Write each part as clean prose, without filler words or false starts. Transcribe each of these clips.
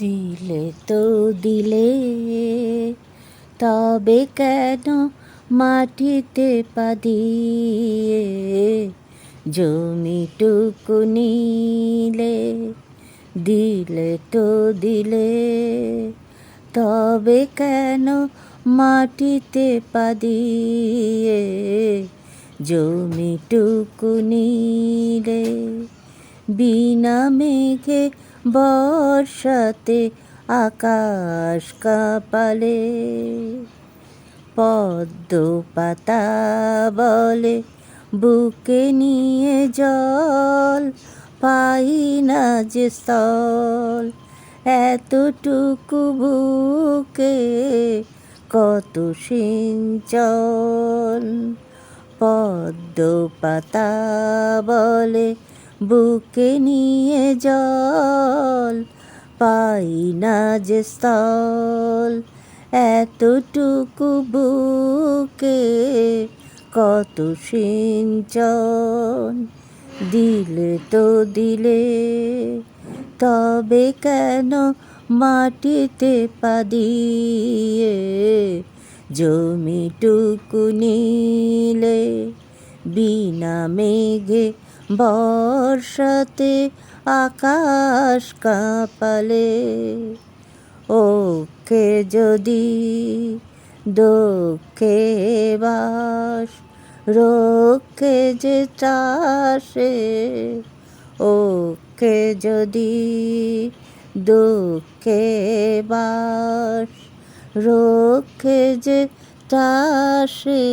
দিলে তো দিলে, তবে কেন মাটিতে পা দিয়ে জমিটুকু নিলে? দিলে তো দিলে, তবে কেন মাটিতে পা দিয়ে জমিটুকু নিলে? বিনা মেঘে বর্ষাতে আকাশ কাঁপালে, পদ্ম পাতা বলে বুকে নিয়ে জল পাই না যে স্থল। এতটুকু বুকে কত সিঞ্চন। পদ্ম পাতা বলে বুকে নিয়ে জল পাই না যে স্থল। এতটুকু বুকে কত সিঞ্চন। দিলে তো দিলে, তবে কেন মাটিতে পা দিয়ে জমিটুকু নিলে? বিনা মেঘে বর্ষাতে আকাশ কাঁপালে, ওকে যদি দক্ষে বাস রক্ষে যে চাষে, ওকে যদি দুঃখে বাস রক্ষে যে চাষে।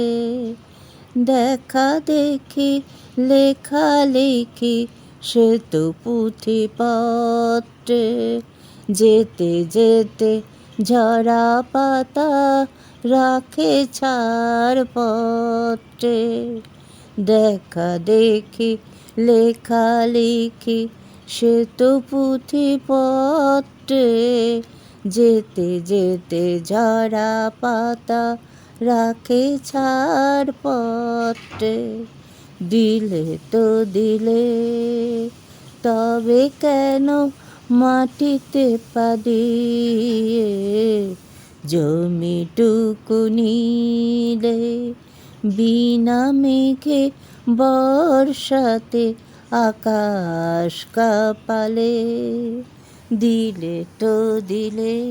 দেখা দেখি লেখালেখি সে তো পুঁথিপত্রে, যেতে যেতে ঝরা পাতা রাখে ছাড়পত্রে। দেখা দেখি লেখালেখি সে তো পুঁথিপত্রে, যেতে যেতে ঝরা পাতা রাখে ছাড়পত্রে। দিলে তো দিলে, তবে কেন মাটিতে পা দিয়ে জমিটুকু নিলে? বিনা মেঘে বর্ষাতে আকাশ কাঁপালে, দিলে তো দিলে।